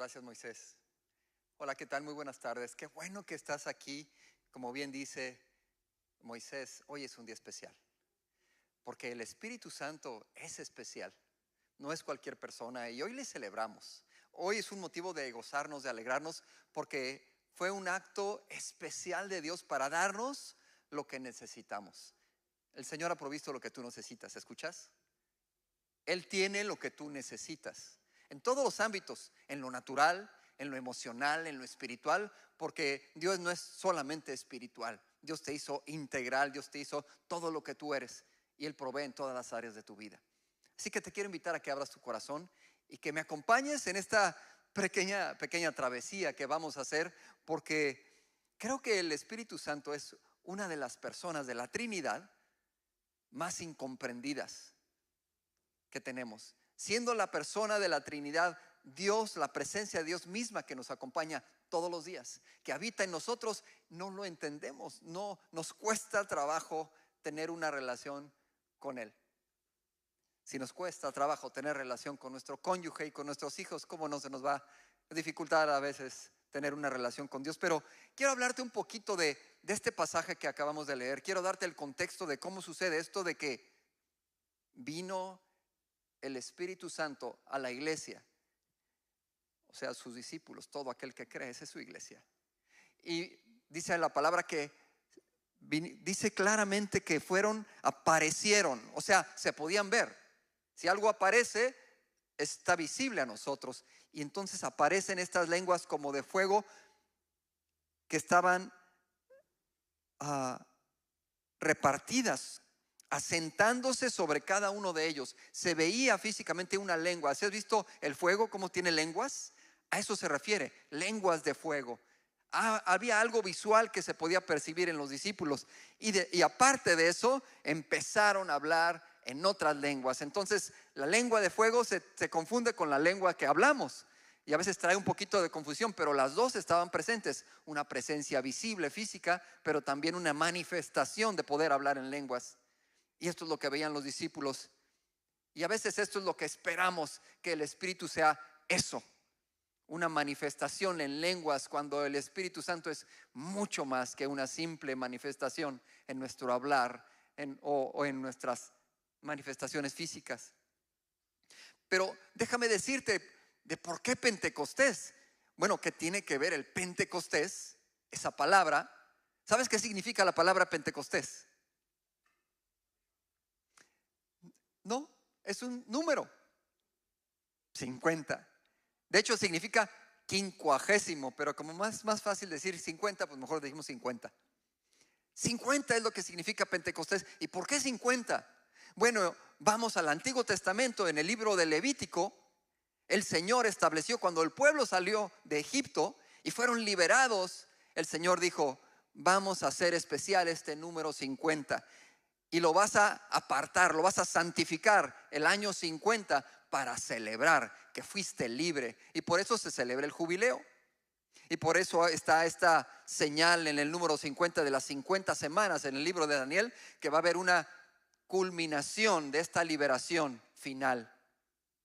Gracias, Moisés. Hola, ¿qué tal? Muy buenas tardes. Qué bueno que estás aquí. Como bien dice Moisés, hoy es un día especial, porque el Espíritu Santo es especial. No es cualquier persona y hoy le celebramos. Hoy es un motivo de gozarnos, de alegrarnos, porque fue un acto especial de Dios para darnos lo que necesitamos. El Señor ha provisto lo que tú necesitas, ¿escuchas? Él tiene lo que tú necesitas en todos los ámbitos, en lo natural, en lo emocional, en lo espiritual, porque Dios no es solamente espiritual. Dios te hizo integral, Dios te hizo todo lo que tú eres y Él provee en todas las áreas de tu vida. Así que te quiero invitar a que abras tu corazón y que me acompañes en esta pequeña travesía que vamos a hacer, porque creo que el Espíritu Santo es una de las personas de la Trinidad más incomprendidas que tenemos. Siendo la persona de la Trinidad, Dios, la presencia de Dios misma que nos acompaña todos los días, que habita en nosotros, no lo entendemos, no nos cuesta trabajo tener una relación con Él. Si nos cuesta trabajo tener relación con nuestro cónyuge y con nuestros hijos, ¿cómo no se nos va a dificultar a veces tener una relación con Dios? Pero quiero hablarte un poquito de este pasaje que acabamos de leer. Quiero darte el contexto de cómo sucede esto, de que vino el Espíritu Santo a la iglesia, o sea, a sus discípulos, todo aquel que cree, esa es su iglesia. Y dice la palabra que dice claramente que aparecieron, o sea, se podían ver. Si algo aparece, está visible a nosotros. Y entonces aparecen estas lenguas como de fuego que estaban repartidas, asentándose sobre cada uno de ellos. Se veía físicamente una lengua. ¿Has visto el fuego cómo tiene lenguas? A eso se refiere, lenguas de fuego. Había algo visual que se podía percibir en los discípulos y aparte de eso empezaron a hablar en otras lenguas. Entonces la lengua de fuego se confunde con la lengua que hablamos y a veces trae un poquito de confusión, pero las dos estaban presentes. Una presencia visible, física, pero también una manifestación de poder hablar en lenguas. Y esto es lo que veían los discípulos. Y a veces esto es lo que esperamos, que el Espíritu sea eso, una manifestación en lenguas, cuando el Espíritu Santo es mucho más que una simple manifestación en nuestro hablar o en nuestras manifestaciones físicas. Pero déjame decirte de por qué Pentecostés. Bueno, ¿qué tiene que ver el Pentecostés? Esa palabra. ¿Sabes qué significa la palabra Pentecostés? No, es un número, 50. De hecho significa quincuagésimo, pero como más fácil decir 50, pues mejor decimos 50. 50 es lo que significa Pentecostés. ¿Y por qué 50? Bueno, vamos al Antiguo Testamento, en el libro de Levítico. El Señor estableció, cuando el pueblo salió de Egipto y fueron liberados, el Señor dijo: vamos a hacer especial este número 50 y lo vas a apartar, lo vas a santificar el año 50 para celebrar que fuiste libre. Y por eso se celebra el jubileo. Y por eso está esta señal en el número 50 de las 50 semanas en el libro de Daniel, que va a haber una culminación de esta liberación final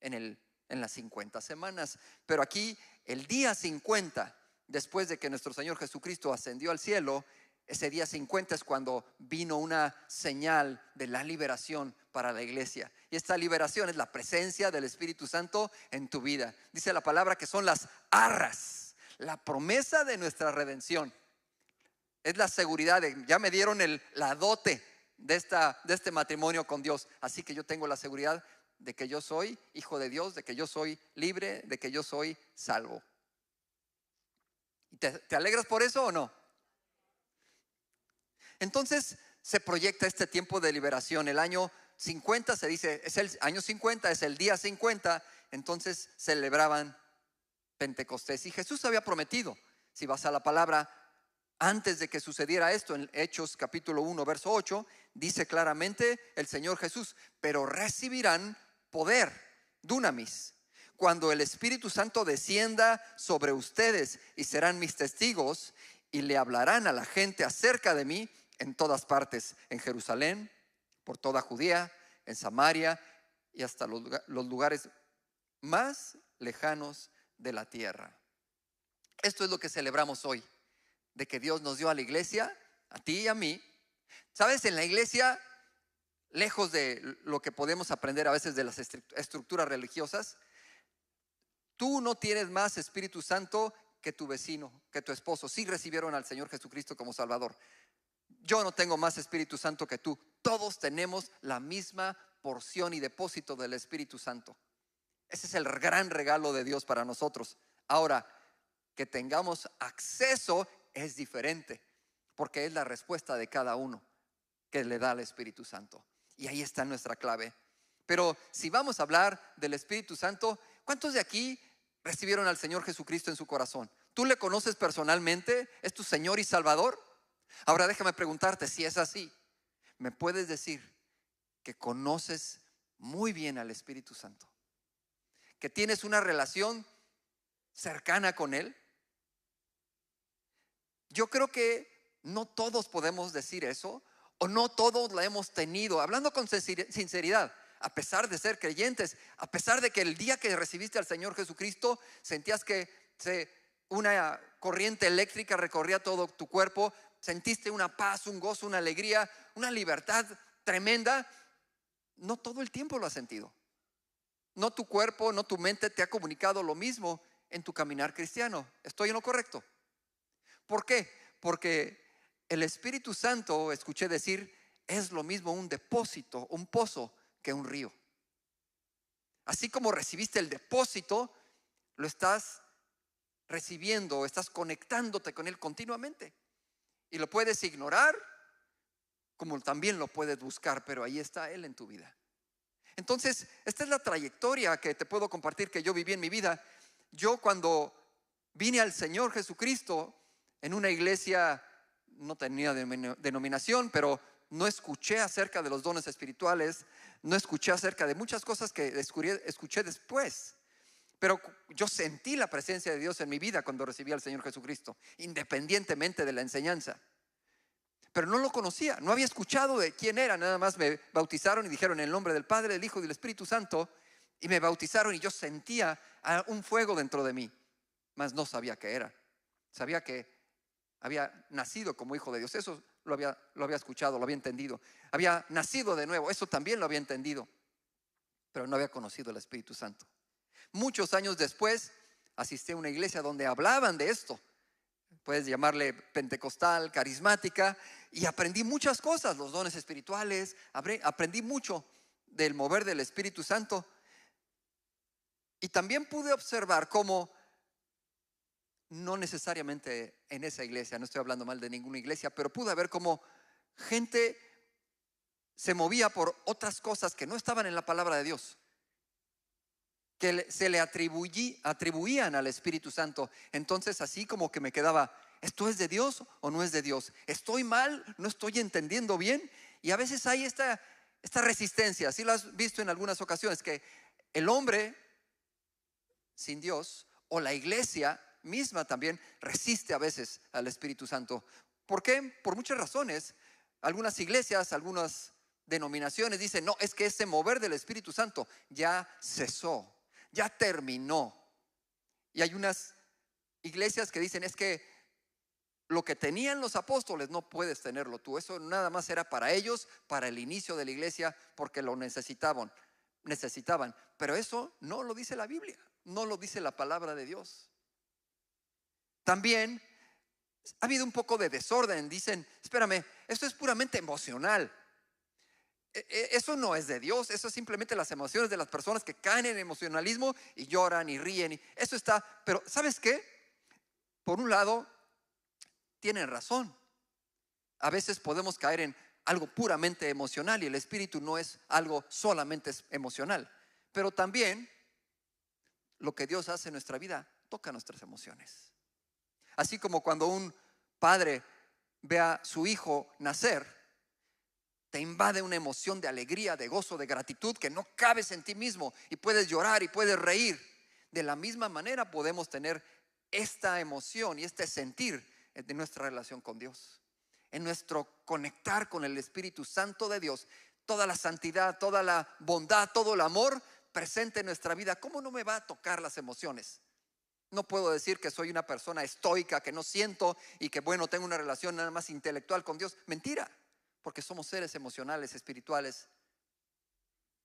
en las 50 semanas. Pero aquí el día 50, después de que nuestro Señor Jesucristo ascendió al cielo, ese día 50 es cuando vino una señal de la liberación para la iglesia. Y esta liberación es la presencia del Espíritu Santo en tu vida. Dice la palabra que son las arras, la promesa de nuestra redención. Es la seguridad de, ya me dieron la dote de este matrimonio con Dios, así que yo tengo la seguridad de que yo soy hijo de Dios, de que yo soy libre, de que yo soy salvo. ¿Te alegras por eso o no? Entonces se proyecta este tiempo de liberación. El año 50 se dice, es el año 50, es el día 50. Entonces celebraban Pentecostés. Y Jesús había prometido, si vas a la palabra, antes de que sucediera esto, en Hechos capítulo 1 verso 8, dice claramente el Señor Jesús: pero recibirán poder, dunamis, cuando el Espíritu Santo descienda sobre ustedes, y serán mis testigos, y le hablarán a la gente acerca de mí en todas partes, en Jerusalén, por toda Judea, en Samaria y hasta los lugares más lejanos de la tierra. Esto es lo que celebramos hoy, de que Dios nos dio a la iglesia, a ti y a mí. ¿Sabes? En la iglesia, lejos de lo que podemos aprender a veces de las estructuras religiosas, tú no tienes más Espíritu Santo que tu vecino, que tu esposo. Sí recibieron al Señor Jesucristo como Salvador. Yo no tengo más Espíritu Santo que tú. Todos tenemos la misma porción y depósito del Espíritu Santo. Ese es el gran regalo de Dios para nosotros. Ahora, que tengamos acceso es diferente, porque es la respuesta de cada uno que le da al Espíritu Santo. Y ahí está nuestra clave. Pero si vamos a hablar del Espíritu Santo, ¿cuántos de aquí recibieron al Señor Jesucristo en su corazón? ¿Tú le conoces personalmente? ¿Es tu Señor y Salvador? Ahora déjame preguntarte, si es así, ¿me puedes decir que conoces muy bien al Espíritu Santo? ¿Que tienes una relación cercana con Él? Yo creo que no todos podemos decir eso, o no todos la hemos tenido. Hablando con sinceridad, a pesar de ser creyentes, a pesar de que el día que recibiste al Señor Jesucristo sentías que una corriente eléctrica recorría todo tu cuerpo, sentiste una paz, un gozo, una alegría, una libertad tremenda. No todo el tiempo lo has sentido. No tu cuerpo, no tu mente te ha comunicado lo mismo en tu caminar cristiano. ¿Estoy en lo correcto? ¿Por qué? Porque el Espíritu Santo, escuché decir, es lo mismo un depósito, un pozo, que un río. Así como recibiste el depósito, lo estás recibiendo, estás conectándote con Él continuamente. Y lo puedes ignorar, como también lo puedes buscar, pero ahí está Él en tu vida. Entonces, esta es la trayectoria que te puedo compartir que yo viví en mi vida. Yo, cuando vine al Señor Jesucristo en una iglesia, no tenía denominación, pero no escuché acerca de los dones espirituales, no escuché acerca de muchas cosas que escuché después. Pero yo sentí la presencia de Dios en mi vida cuando recibí al Señor Jesucristo, independientemente de la enseñanza. Pero no lo conocía, no había escuchado de quién era. Nada más me bautizaron y dijeron en el nombre del Padre, del Hijo y del Espíritu Santo. Y me bautizaron y yo sentía un fuego dentro de mí, mas no sabía qué era. Sabía que había nacido como hijo de Dios, eso lo había escuchado, lo había entendido. Había nacido de nuevo, eso también lo había entendido. Pero no había conocido el Espíritu Santo. Muchos años después asistí a una iglesia donde hablaban de esto. Puedes llamarle pentecostal, carismática, y aprendí muchas cosas, los dones espirituales. Aprendí mucho del mover del Espíritu Santo. Y también pude observar cómo, no necesariamente en esa iglesia, no estoy hablando mal de ninguna iglesia, pero pude ver cómo gente se movía por otras cosas que no estaban en la palabra de Dios, que se le atribuían al Espíritu Santo. Entonces así como que me quedaba, ¿esto es de Dios o no es de Dios? ¿Estoy mal? ¿No estoy entendiendo bien? Y a veces hay esta resistencia. Así lo has visto en algunas ocasiones, que el hombre sin Dios, o la iglesia misma también, resiste a veces al Espíritu Santo. ¿Por qué? Por muchas razones. Algunas iglesias, algunas denominaciones dicen, no, es que ese mover del Espíritu Santo ya cesó, ya terminó. Y hay unas iglesias que dicen, es que lo que tenían los apóstoles no puedes tenerlo tú. Eso nada más era para ellos, para el inicio de la iglesia, porque lo necesitaban. Pero eso no lo dice la Biblia, no lo dice la palabra de Dios. También ha habido un poco de desorden. Dicen, espérame, esto es puramente emocional. Eso no es de Dios, eso es simplemente las emociones de las personas que caen en emocionalismo y lloran y ríen. Eso está, pero ¿sabes qué? Por un lado, tienen razón. A veces podemos caer en algo puramente emocional y el espíritu no es algo solamente emocional. Pero también lo que Dios hace en nuestra vida toca nuestras emociones. Así como cuando un padre ve a su hijo nacer, te invade una emoción de alegría, de gozo, de gratitud que no cabes en ti mismo, y puedes llorar y puedes reír. De la misma manera podemos tener esta emoción y este sentir de nuestra relación con Dios, en nuestro conectar con el Espíritu Santo de Dios. Toda la santidad, toda la bondad, todo el amor presente en nuestra vida. ¿Cómo no me va a tocar las emociones? No puedo decir que soy una persona estoica, que no siento y que bueno, tengo una relación nada más intelectual con Dios. Mentira, porque somos seres emocionales, espirituales,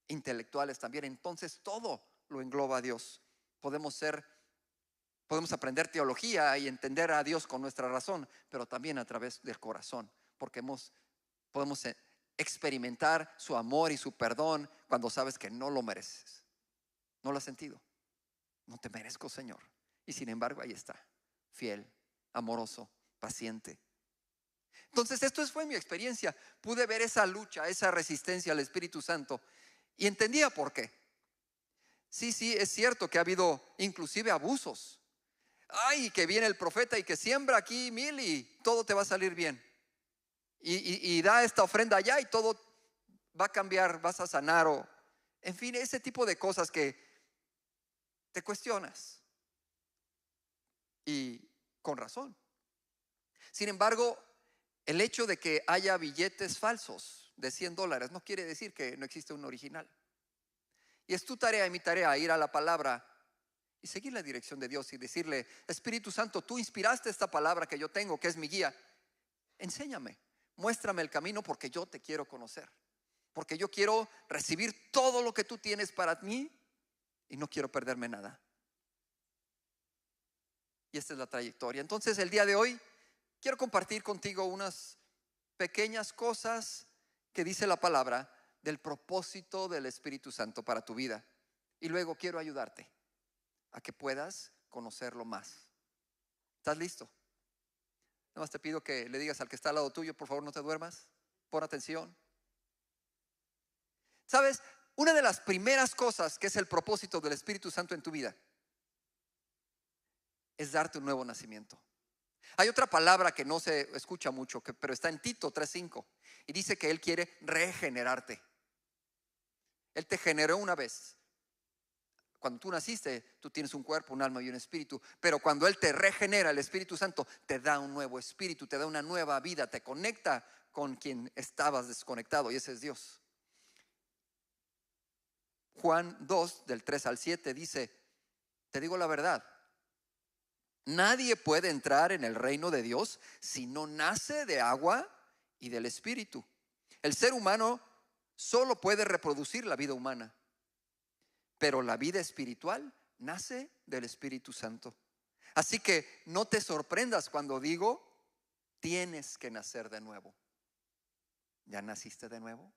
intelectuales también. Entonces todo lo engloba a Dios. Podemos aprender teología y entender a Dios con nuestra razón, pero también a través del corazón, porque podemos experimentar su amor y su perdón cuando sabes que no lo mereces. No lo has sentido. No te merezco, Señor. Y sin embargo ahí está, fiel, amoroso, paciente. Entonces esto fue mi experiencia. Pude ver esa lucha, esa resistencia al Espíritu Santo y entendía por qué. Sí, es cierto que ha habido inclusive abusos. Ay, que viene el profeta y que siembra aquí 1000 y todo te va a salir bien. Y da esta ofrenda allá y todo va a cambiar, vas a sanar o en fin, ese tipo de cosas que te cuestionas. Y con razón. Sin embargo, el hecho de que haya billetes falsos de $100 no quiere decir que no existe un original. Y es tu tarea y mi tarea ir a la palabra y seguir la dirección de Dios y decirle: Espíritu Santo, tú inspiraste esta palabra que yo tengo, que es mi guía. Enséñame, muéstrame el camino, porque yo te quiero conocer, porque yo quiero recibir todo lo que tú tienes para mí y no quiero perderme nada. Y esta es la trayectoria. Entonces el día de hoy quiero compartir contigo unas pequeñas cosas que dice la palabra del propósito del Espíritu Santo para tu vida. Y luego quiero ayudarte a que puedas conocerlo más. ¿Estás listo? Nada más te pido que le digas al que está al lado tuyo: por favor, no te duermas, pon atención. ¿Sabes? Una de las primeras cosas que es el propósito del Espíritu Santo en tu vida es darte un nuevo nacimiento. Hay otra palabra que no se escucha mucho, pero está en Tito 3:5 y dice que Él quiere regenerarte. Él te generó una vez. Cuando tú naciste, tú tienes un cuerpo, un alma y un espíritu. Pero cuando Él te regenera, el Espíritu Santo te da un nuevo espíritu, te da una nueva vida, te conecta con quien estabas desconectado, y ese es Dios. Juan 2, del 3 al 7 dice: te digo la verdad, nadie puede entrar en el reino de Dios si no nace de agua y del Espíritu. El ser humano solo puede reproducir la vida humana, pero la vida espiritual nace del Espíritu Santo. Así que no te sorprendas cuando digo: tienes que nacer de nuevo. ¿Ya naciste de nuevo?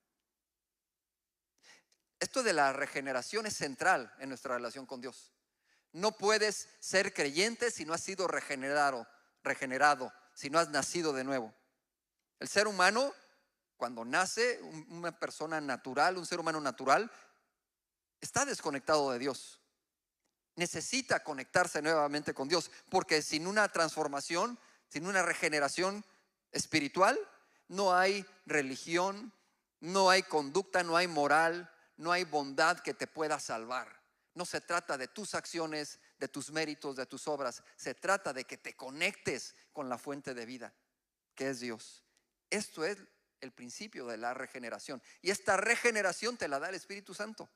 Esto de la regeneración es central en nuestra relación con Dios. No puedes ser creyente si no has sido regenerado, si no has nacido de nuevo. El ser humano, cuando nace, una persona natural, un ser humano natural, está desconectado de Dios. Necesita conectarse nuevamente con Dios, porque sin una transformación, sin una regeneración espiritual, no hay religión, no hay conducta, no hay moral, no hay bondad que te pueda salvar. No se trata de tus acciones, de tus méritos, de tus obras. Se trata de que te conectes con la fuente de vida, que es Dios. Esto es el principio de la regeneración. Y esta regeneración te la da el Espíritu Santo.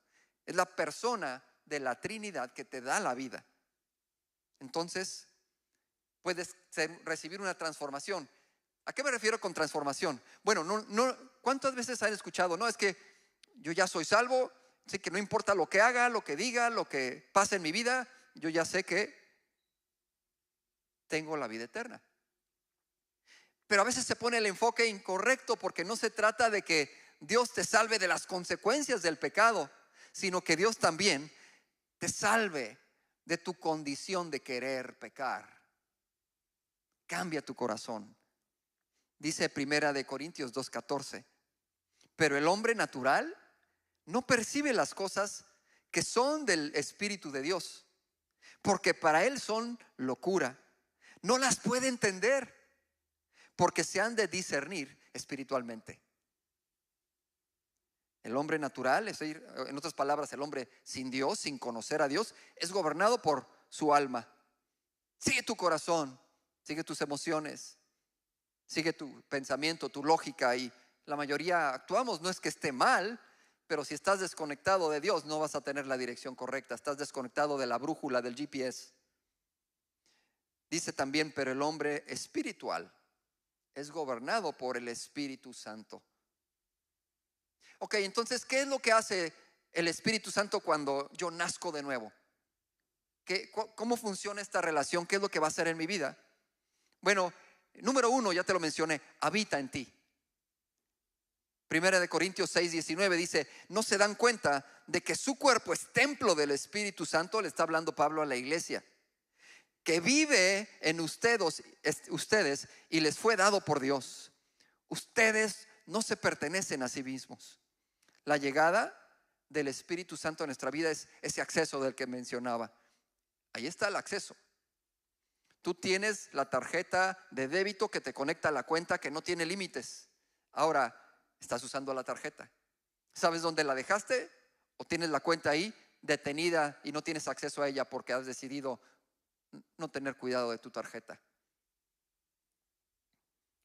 Es la persona de la Trinidad que te da la vida. Entonces puedes recibir una transformación. ¿A qué me refiero con transformación? Bueno, ¿cuántas veces han escuchado? No, es que yo ya soy salvo, sé que no importa lo que haga, lo que diga, lo que pase en mi vida, yo ya sé que tengo la vida eterna. Pero a veces se pone el enfoque incorrecto, porque no se trata de que Dios te salve de las consecuencias del pecado, sino que Dios también te salve de tu condición de querer pecar. Cambia tu corazón. Dice Primera de Corintios 2:14: pero el hombre natural no percibe las cosas que son del Espíritu de Dios, porque para él son locura. No las puede entender, porque se han de discernir espiritualmente. El hombre natural, es decir, en otras palabras, el hombre sin Dios, sin conocer a Dios, es gobernado por su alma. Sigue tu corazón, sigue tus emociones, sigue tu pensamiento, tu lógica, y la mayoría actuamos. No es que esté mal, pero si estás desconectado de Dios, no vas a tener la dirección correcta. Estás desconectado de la brújula, del GPS. Dice también, pero el hombre espiritual es gobernado por el Espíritu Santo. Ok, entonces, ¿qué es lo que hace el Espíritu Santo cuando yo nazco de nuevo? ¿Cómo funciona esta relación? ¿Qué es lo que va a hacer en mi vida? Bueno, número uno, ya te lo mencioné, habita en ti. Primera de Corintios 6:19 dice, ¿no se dan cuenta de que su cuerpo es templo del Espíritu Santo? Le está hablando Pablo a la iglesia, que vive en ustedes y les fue dado por Dios. Ustedes no se pertenecen a sí mismos. La llegada del Espíritu Santo a nuestra vida es ese acceso del que mencionaba. Ahí está el acceso. Tú tienes la tarjeta de débito que te conecta a la cuenta, que no tiene límites. Ahora estás usando la tarjeta. ¿Sabes dónde la dejaste? ¿O tienes la cuenta ahí detenida y no tienes acceso a ella porque has decidido no tener cuidado de tu tarjeta?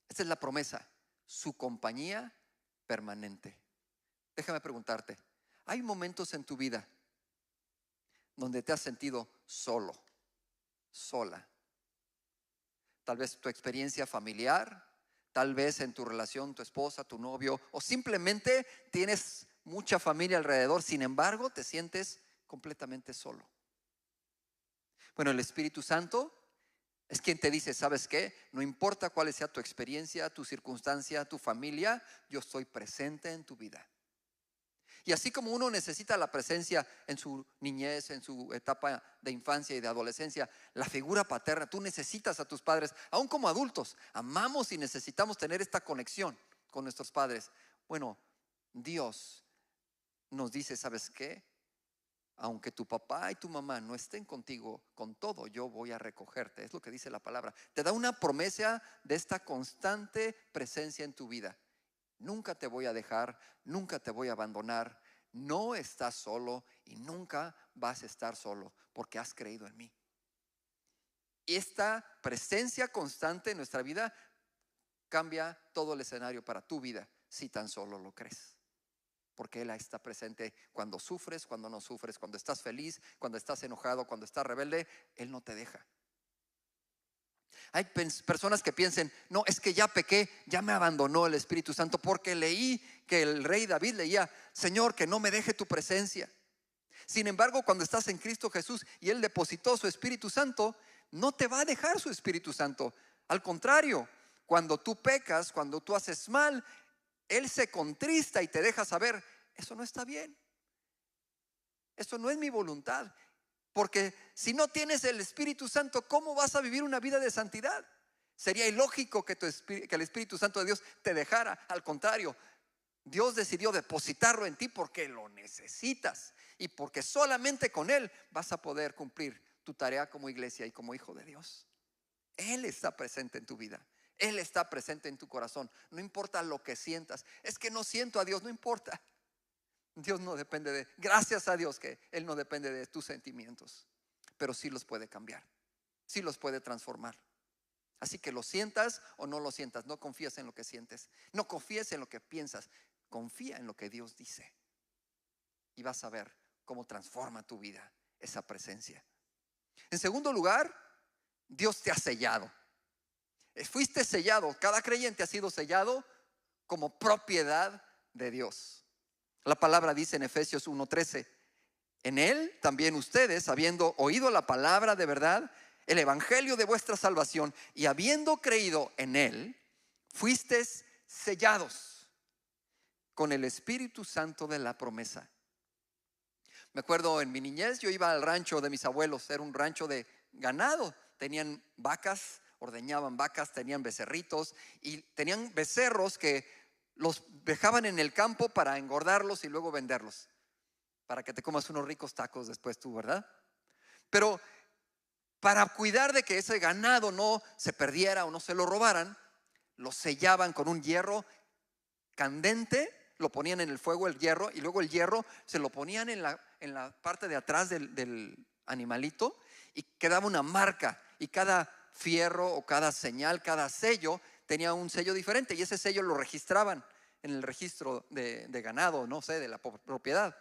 Esta es la promesa, su compañía permanente. Déjame preguntarte, ¿hay momentos en tu vida donde te has sentido solo, sola? Tal vez tu experiencia familiar, tal vez en tu relación, tu esposa, tu novio, o simplemente tienes mucha familia alrededor, sin embargo te sientes completamente solo. Bueno, el Espíritu Santo es quien te dice, ¿sabes qué? No importa cuál sea tu experiencia, tu circunstancia, tu familia, yo estoy presente en tu vida. Y así como uno necesita la presencia en su niñez, en su etapa de infancia y de adolescencia, la figura paterna, tú necesitas a tus padres, aún como adultos, amamos y necesitamos tener esta conexión con nuestros padres. Bueno, Dios nos dice, ¿sabes qué? Aunque tu papá y tu mamá no estén contigo, con todo yo voy a recogerte. Es lo que dice la palabra. Te da una promesa de esta constante presencia en tu vida. Nunca te voy a dejar, nunca te voy a abandonar. No estás solo y nunca vas a estar solo porque has creído en mí. Y esta presencia constante en nuestra vida cambia todo el escenario para tu vida si tan solo lo crees. Porque Él está presente cuando sufres, cuando no sufres, cuando estás feliz, cuando estás enojado, cuando estás rebelde. Él no te deja. Hay personas que piensen, no, es que ya pequé, ya me abandonó el Espíritu Santo, porque leí que el rey David leía, Señor, que no me deje tu presencia. Sin embargo, cuando estás en Cristo Jesús y Él depositó su Espíritu Santo, no te va a dejar su Espíritu Santo. Al contrario, cuando tú pecas, cuando tú haces mal, Él se contrista y te deja saber, eso no está bien, eso no es mi voluntad. Porque si no tienes el Espíritu Santo, ¿cómo vas a vivir una vida de santidad? Sería ilógico que el Espíritu Santo de Dios te dejara. Al contrario, Dios decidió depositarlo en ti porque lo necesitas y porque solamente con Él vas a poder cumplir tu tarea como iglesia y como hijo de Dios. Él está presente en tu vida. Él está presente en tu corazón. No importa lo que sientas. Es que no siento a Dios, no importa. Dios no depende de, gracias a Dios que Él no depende de tus sentimientos, pero sí los puede cambiar, sí los puede transformar. Así que lo sientas o no lo sientas, no confíes en lo que sientes, no confíes en lo que piensas, confía en lo que Dios dice y vas a ver cómo transforma tu vida esa presencia. En segundo lugar, Dios te ha sellado. Fuiste sellado, cada creyente ha sido sellado como propiedad de Dios. La palabra dice en Efesios 1:13, en Él también ustedes, habiendo oído la palabra de verdad, el evangelio de vuestra salvación, y habiendo creído en Él, fuisteis sellados con el Espíritu Santo de la promesa. Me acuerdo en mi niñez, yo iba al rancho de mis abuelos, era un rancho de ganado, tenían vacas, ordeñaban vacas, tenían becerritos y tenían becerros que los dejaban en el campo para engordarlos y luego venderlos, para que te comas unos ricos tacos después tú, ¿verdad? Pero para cuidar de que ese ganado no se perdiera o no se lo robaran, lo sellaban con un hierro candente, lo ponían en el fuego el hierro y luego el hierro se lo ponían en la parte de atrás del animalito y quedaba una marca, y cada fierro o cada señal, cada sello tenía un sello diferente y ese sello lo registraban en el registro de ganado, no sé, de la propiedad.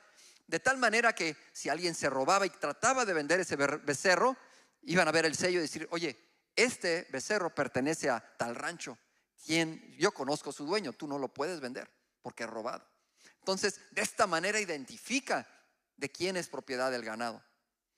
De tal manera que si alguien se robaba y trataba de vender ese becerro, iban a ver el sello y decir, oye, este becerro pertenece a tal rancho. Yo conozco a su dueño, tú no lo puedes vender porque es robado. Entonces, de esta manera identifica de quién es propiedad del ganado.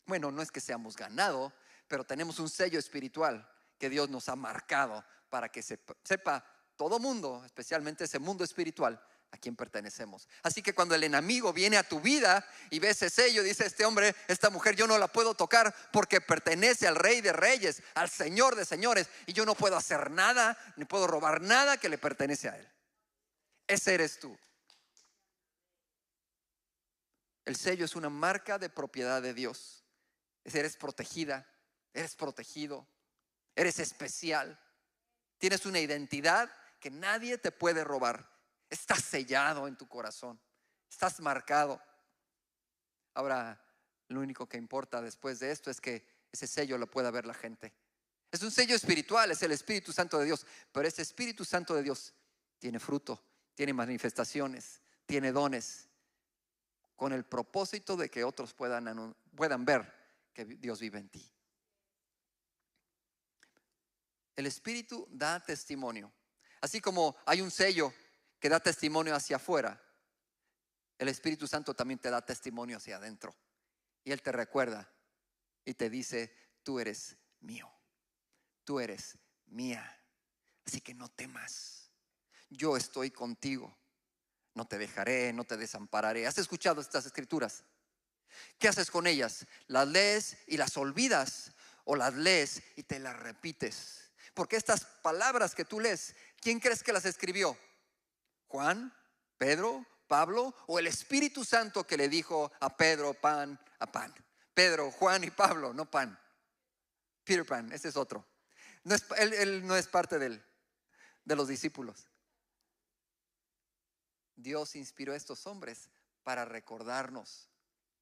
Bueno, no es que seamos ganado, pero tenemos un sello espiritual que Dios nos ha marcado para que sepa todo mundo, especialmente ese mundo espiritual, a quién pertenecemos. Así que cuando el enemigo viene a tu vida y ve ese sello, dice: este hombre, esta mujer, yo no la puedo tocar porque pertenece al Rey de Reyes, al Señor de Señores, y yo no puedo hacer nada, ni puedo robar nada que le pertenece a Él. Ese eres tú. El sello es una marca de propiedad de Dios. Eres protegida, eres protegido, eres especial. Tienes una identidad que nadie te puede robar. Estás sellado en tu corazón, estás marcado. Ahora, lo único que importa después de esto es que ese sello lo pueda ver la gente. Es un sello espiritual, es el Espíritu Santo de Dios. Pero ese Espíritu Santo de Dios tiene fruto, tiene manifestaciones, tiene dones, con el propósito de que otros puedan ver que Dios vive en ti. El Espíritu da testimonio. Así como hay un sello que da testimonio hacia afuera, el Espíritu Santo también te da testimonio hacia adentro. Y Él te recuerda y te dice: tú eres mío, tú eres mía. Así que no temas, yo estoy contigo. No te dejaré, no te desampararé. ¿Has escuchado estas escrituras? ¿Qué haces con ellas? ¿Las lees y las olvidas? ¿O las lees y te las repites? Porque estas palabras que tú lees, ¿quién crees que las escribió? ¿Juan, Pedro, Pablo o el Espíritu Santo que le dijo a Pedro pan a pan? Pedro, Juan y Pablo, no pan. Peter Pan, ese es otro. No es, él no es parte de los discípulos. Dios inspiró a estos hombres para recordarnos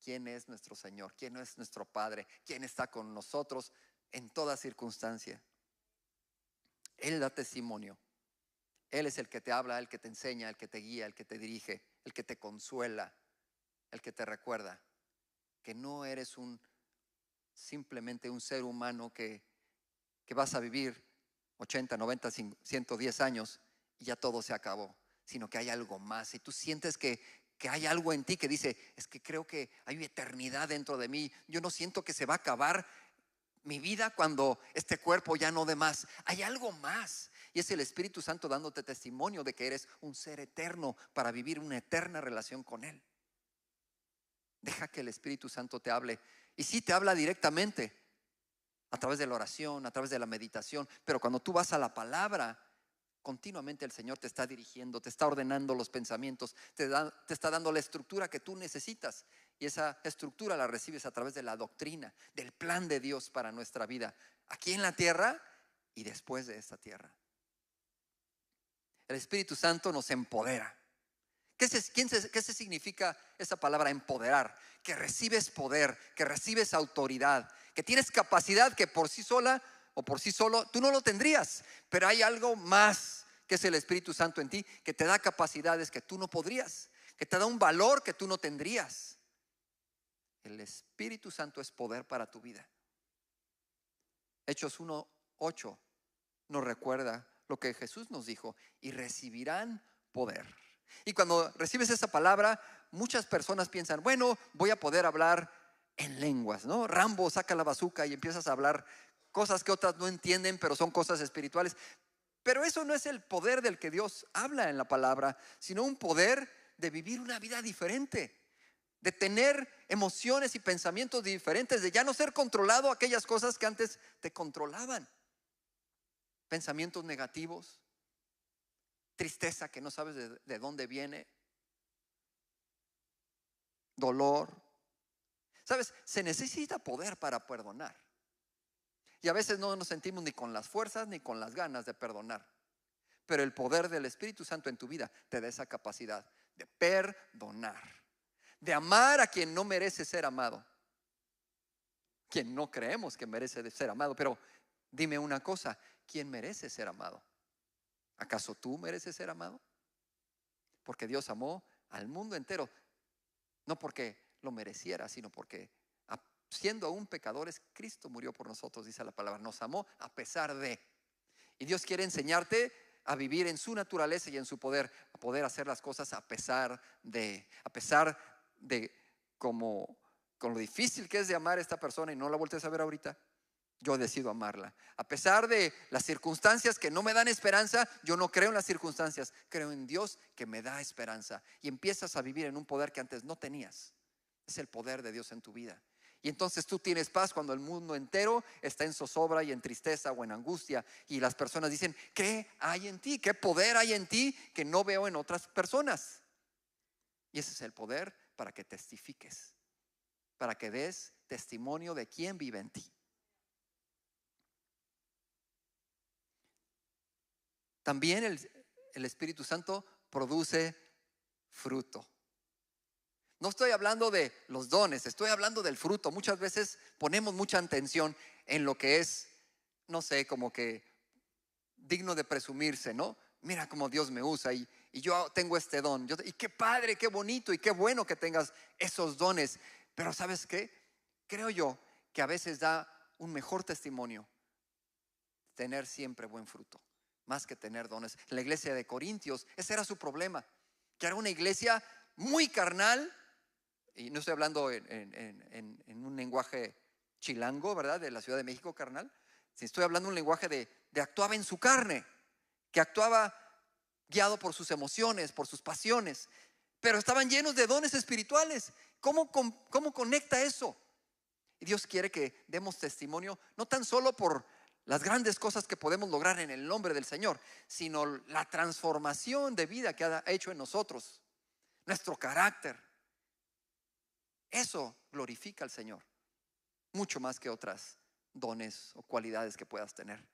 quién es nuestro Señor, quién es nuestro Padre, quién está con nosotros en toda circunstancia. Él da testimonio. Él es el que te habla, el que te enseña, el que te guía, el que te dirige, el que te consuela, el que te recuerda que no eres simplemente un ser humano que vas a vivir 80, 90, 110 años y ya todo se acabó, sino que hay algo más. Y tú sientes que hay algo en ti que dice: es que creo que hay eternidad dentro de mí. Yo no siento que se va a acabar mi vida cuando este cuerpo ya no dé más. Hay algo más. Y es el Espíritu Santo dándote testimonio de que eres un ser eterno para vivir una eterna relación con Él. Deja que el Espíritu Santo te hable. Y sí, te habla directamente a través de la oración, a través de la meditación. Pero cuando tú vas a la palabra, continuamente el Señor te está dirigiendo, te está ordenando los pensamientos, te está dando la estructura que tú necesitas. Y esa estructura la recibes a través de la doctrina, del plan de Dios para nuestra vida, aquí en la tierra y después de esta tierra. El Espíritu Santo nos empodera. ¿Qué se significa esa palabra empoderar? Que recibes poder, que recibes autoridad, que tienes capacidad que por sí sola o por sí solo tú no lo tendrías. Pero hay algo más, que es el Espíritu Santo en ti, que te da capacidades que tú no podrías, que te da un valor que tú no tendrías. El Espíritu Santo es poder para tu vida. Hechos 1:8 nos recuerda lo que Jesús nos dijo: y recibirán poder. Y cuando recibes esa palabra, muchas personas piensan: bueno, voy a poder hablar en lenguas, ¿no? Rambo saca la bazuca y empiezas a hablar cosas que otras no entienden, pero son cosas espirituales. Pero eso no es el poder del que Dios habla en la palabra, sino un poder de vivir una vida diferente, de tener emociones y pensamientos diferentes, de ya no ser controlado aquellas cosas que antes te controlaban. Pensamientos negativos, tristeza que no sabes de dónde viene, dolor. ¿Sabes? Se necesita poder para perdonar. Y a veces no nos sentimos ni con las fuerzas ni con las ganas de perdonar. Pero el poder del Espíritu Santo en tu vida te da esa capacidad de perdonar, de amar a quien no merece ser amado, quien no creemos que merece ser amado. Pero dime una cosa: ¿quién merece ser amado? ¿Acaso tú mereces ser amado? Porque Dios amó al mundo entero, no porque lo mereciera, sino porque siendo aún pecadores, Cristo murió por nosotros, dice la palabra. Nos amó a pesar de. Y Dios quiere enseñarte a vivir en su naturaleza y en su poder, a poder hacer las cosas a pesar de como con lo difícil que es de amar a esta persona y no la voltees a ver ahorita. Yo decido amarla. A pesar de las circunstancias que no me dan esperanza, yo no creo en las circunstancias, creo en Dios que me da esperanza. Y empiezas a vivir en un poder que antes no tenías. Es el poder de Dios en tu vida. Y entonces tú tienes paz cuando el mundo entero está en zozobra y en tristeza o en angustia. Y las personas dicen, ¿qué hay en ti? ¿Qué poder hay en ti que no veo en otras personas? Y ese es el poder para que testifiques, para que des testimonio de quién vive en ti. También el Espíritu Santo produce fruto. No estoy hablando de los dones, estoy hablando del fruto. Muchas veces ponemos mucha atención en lo que es, no sé, como que digno de presumirse, ¿no? Mira cómo Dios me usa y yo tengo este don. Y qué padre, qué bonito y qué bueno que tengas esos dones. Pero ¿sabes qué? Creo yo que a veces da un mejor testimonio tener siempre buen fruto, más que tener dones. En la iglesia de Corintios, ese era su problema, que era una iglesia muy carnal. Y no estoy hablando en un lenguaje chilango, ¿verdad? De la Ciudad de México, carnal. Si estoy hablando un lenguaje de actuaba en su carne, que actuaba guiado por sus emociones, por sus pasiones, pero estaban llenos de dones espirituales. ¿Cómo conecta eso? Y Dios quiere que demos testimonio, no tan solo por las grandes cosas que podemos lograr en el nombre del Señor, sino la transformación de vida que ha hecho en nosotros, nuestro carácter. Eso glorifica al Señor, mucho más que otras dones o cualidades que puedas tener.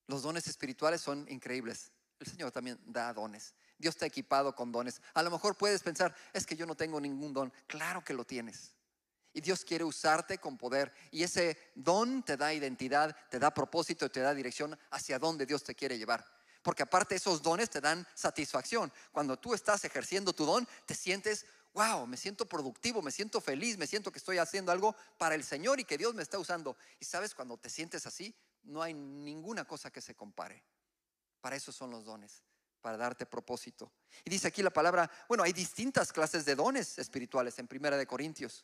Los dones espirituales son increíbles. El Señor también da dones. Dios te ha equipado con dones. A lo mejor puedes pensar, es que yo no tengo ningún don. Claro que lo tienes. Y Dios quiere usarte con poder. Y ese don te da identidad, te da propósito, te da dirección hacia donde Dios te quiere llevar. Porque aparte esos dones te dan satisfacción. Cuando tú estás ejerciendo tu don, te sientes, wow, me siento productivo, me siento feliz, me siento que estoy haciendo algo para el Señor y que Dios me está usando. Y sabes, cuando te sientes así, no hay ninguna cosa que se compare. Para eso son los dones, para darte propósito. Y dice aquí la palabra, bueno, hay distintas clases de dones espirituales en Primera de Corintios.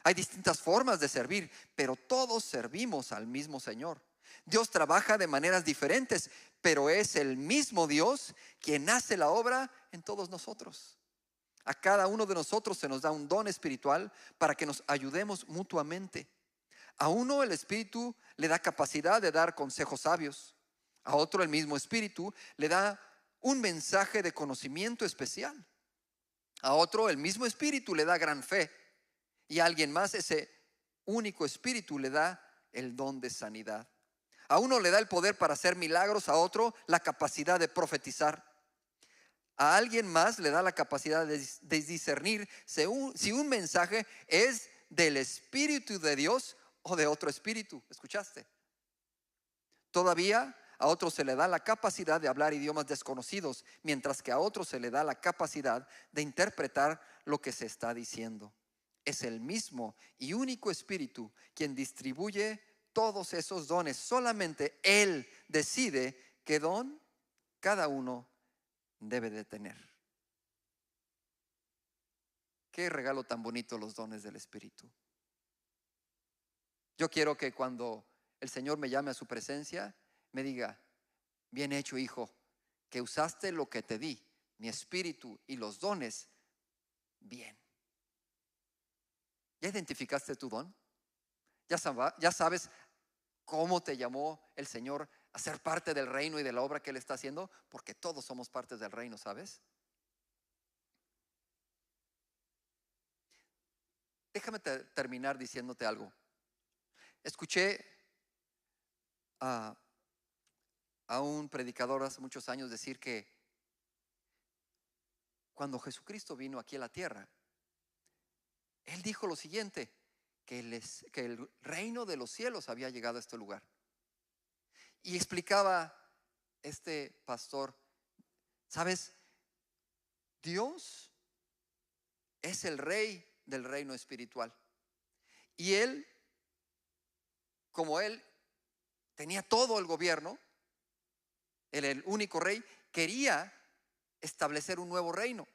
Hay distintas formas de servir, pero todos servimos al mismo Señor. Dios trabaja de maneras diferentes, pero es el mismo Dios quien hace la obra en todos nosotros. A cada uno de nosotros se nos da un don espiritual para que nos ayudemos mutuamente. A uno el Espíritu le da capacidad de dar consejos sabios. A otro el mismo Espíritu le da un mensaje de conocimiento especial. A otro el mismo Espíritu le da gran fe. Y a alguien más ese único Espíritu le da el don de sanidad. A uno le da el poder para hacer milagros, a otro la capacidad de profetizar. A alguien más le da la capacidad de discernir si un mensaje es del Espíritu de Dios o de otro espíritu. ¿Escuchaste? Todavía a otro se le da la capacidad de hablar idiomas desconocidos, mientras que a otro se le da la capacidad de interpretar lo que se está diciendo. Es el mismo y único Espíritu quien distribuye todos esos dones. Solamente Él decide qué don cada uno debe de tener. Qué regalo tan bonito los dones del Espíritu. Yo quiero que cuando el Señor me llame a su presencia, me diga, bien hecho, hijo, que usaste lo que te di, mi espíritu y los dones, bien. ¿Ya identificaste tu don? ¿Ya sabes cómo te llamó el Señor a ser parte del reino y de la obra que Él está haciendo? Porque todos somos partes del reino, ¿sabes? Déjame terminar diciéndote algo. Escuché a un predicador hace muchos años decir que cuando Jesucristo vino aquí a la tierra, Él dijo lo siguiente, que el reino de los cielos había llegado a este lugar. Y explicaba este pastor, ¿sabes? Dios es el rey del reino espiritual. Y él, como él tenía todo el gobierno, él el único rey, quería establecer un nuevo reino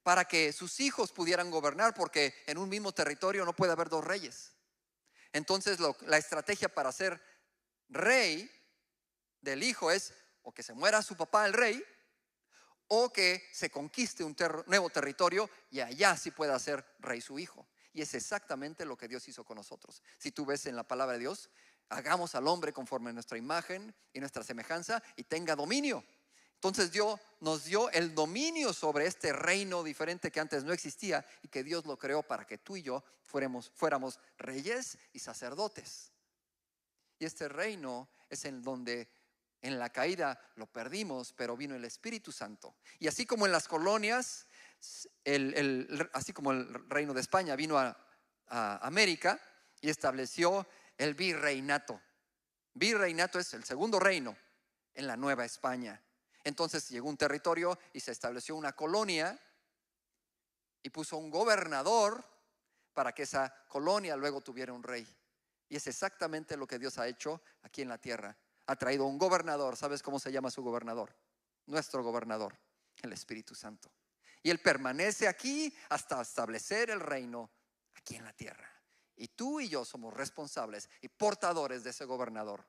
para que sus hijos pudieran gobernar, porque en un mismo territorio no puede haber dos reyes. Entonces la estrategia para ser rey del hijo es o que se muera su papá el rey, o que se conquiste un nuevo territorio y allá sí pueda ser rey su hijo. Y es exactamente lo que Dios hizo con nosotros. Si tú ves en la palabra de Dios, hagamos al hombre conforme a nuestra imagen y nuestra semejanza y tenga dominio. Entonces Dios nos dio el dominio sobre este reino diferente que antes no existía, y que Dios lo creó para que tú y yo fuéramos reyes y sacerdotes. Y este reino es en donde en la caída lo perdimos, pero vino el Espíritu Santo. Y así como en las colonias, así como el reino de España vino a América y estableció el virreinato. Virreinato es el segundo reino en la Nueva España. Entonces llegó un territorio y se estableció una colonia y puso un gobernador para que esa colonia luego tuviera un rey. Y es exactamente lo que Dios ha hecho aquí en la tierra. Ha traído un gobernador. ¿Sabes cómo se llama su gobernador? Nuestro gobernador, el Espíritu Santo. Y Él permanece aquí hasta establecer el reino aquí en la tierra. Y tú y yo somos responsables y portadores de ese gobernador,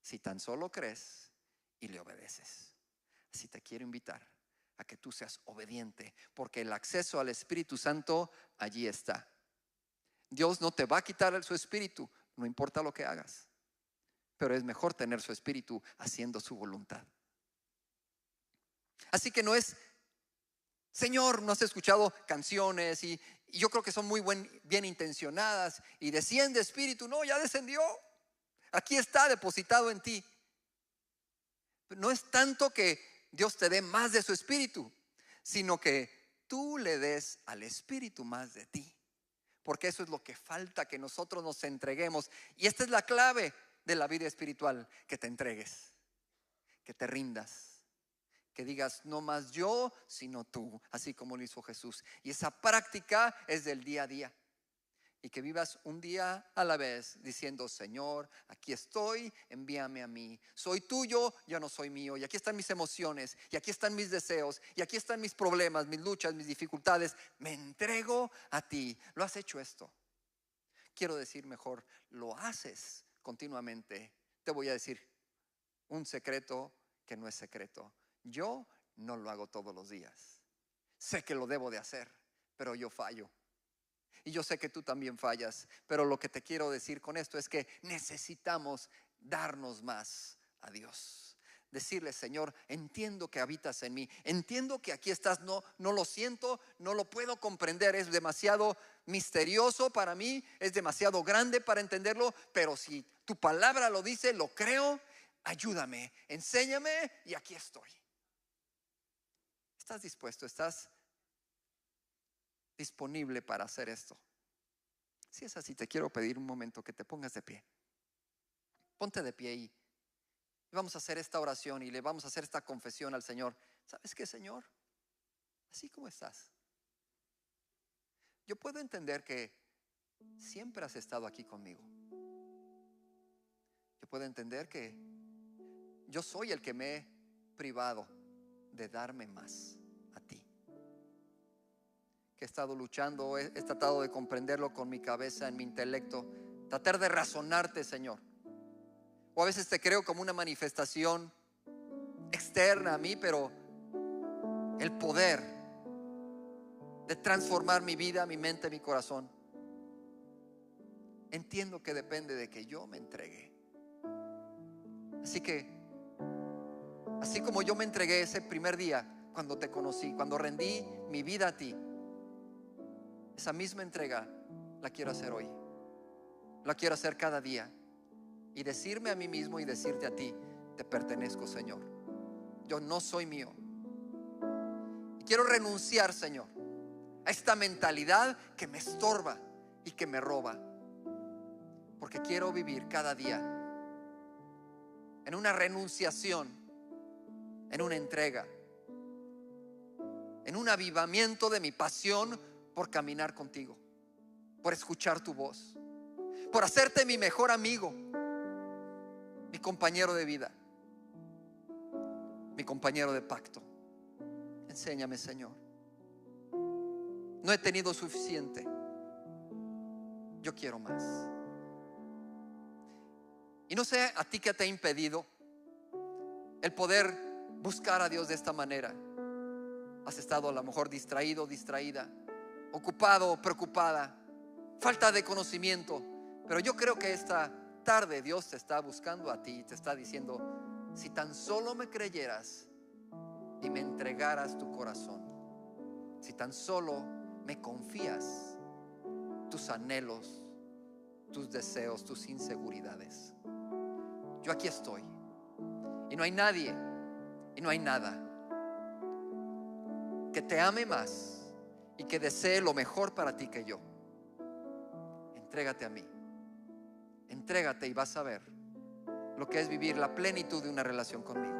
si tan solo crees y le obedeces. Así te quiero invitar a que tú seas obediente, porque el acceso al Espíritu Santo allí está. Dios no te va a quitar su espíritu, no importa lo que hagas, pero es mejor tener su espíritu haciendo su voluntad. Así que no es, Señor, no has escuchado canciones y yo creo que son muy bien intencionadas, y desciende espíritu. No, ya descendió, aquí está depositado en ti. No es tanto que Dios te dé más de su espíritu, sino que tú le des al espíritu más de ti. Porque eso es lo que falta, que nosotros nos entreguemos. Y esta es la clave de la vida espiritual: que te entregues, que te rindas, que digas no más yo, sino tú, así como lo hizo Jesús. Y esa práctica es del día a día. Y que vivas un día a la vez diciendo: Señor, aquí estoy, envíame a mí. Soy tuyo, yo no soy mío. Y aquí están mis emociones, y aquí están mis deseos, y aquí están mis problemas, mis luchas, mis dificultades. Me entrego a ti. ¿Lo has hecho esto? Quiero decir mejor, lo haces continuamente. Te voy a decir un secreto que no es secreto. Yo no lo hago todos los días. Sé que lo debo de hacer, pero yo fallo. Y yo sé que tú también fallas, pero lo que te quiero decir con esto es que necesitamos darnos más a Dios. Decirle: Señor, entiendo que habitas en mí, entiendo que aquí estás, no lo siento, no lo puedo comprender, es demasiado misterioso para mí, es demasiado grande para entenderlo, pero si tu palabra lo dice, lo creo. Ayúdame, enséñame, y aquí estoy. ¿Estás dispuesto? ¿Estás disponible para hacer esto? Si es así, te quiero pedir un momento que te pongas de pie. Ponte de pie y vamos a hacer esta oración y le vamos a hacer esta confesión al Señor. ¿Sabes qué, Señor? Así como estás, yo puedo entender que siempre has estado aquí conmigo. Yo puedo entender que yo soy el que me he privado de darme más a ti, que he estado luchando, he tratado de comprenderlo con mi cabeza, en mi intelecto, tratar de razonarte, Señor. O a veces te creo como una manifestación externa a mí, pero el poder de transformar mi vida, mi mente, mi corazón, entiendo que depende de que yo me entregue. Así que, así como yo me entregué ese primer día cuando te conocí, cuando rendí mi vida a ti, esa misma entrega la quiero hacer hoy. La quiero hacer cada día y decirme a mí mismo y decirte a ti: te pertenezco, Señor. Yo no soy mío. Y quiero renunciar, Señor, a esta mentalidad que me estorba y que me roba, porque quiero vivir cada día en una renunciación, en una entrega, en un avivamiento de mi pasión por caminar contigo, por escuchar tu voz, por hacerte mi mejor amigo, mi compañero de vida, mi compañero de pacto. Enséñame, Señor. No he tenido suficiente, yo quiero más. Y no sé a ti qué te ha impedido el poder buscar a Dios de esta manera. Has estado a lo mejor distraído, distraída, ocupado, preocupada, falta de conocimiento. Pero yo creo que esta tarde Dios te está buscando a ti y te está diciendo: si tan solo me creyeras y me entregaras tu corazón, si tan solo me confías tus anhelos, tus deseos, tus inseguridades, yo aquí estoy. Y no hay nadie y no hay nada que te ame más y que desee lo mejor para ti que yo. Entrégate a mí, entrégate y vas a ver lo que es vivir la plenitud de una relación conmigo.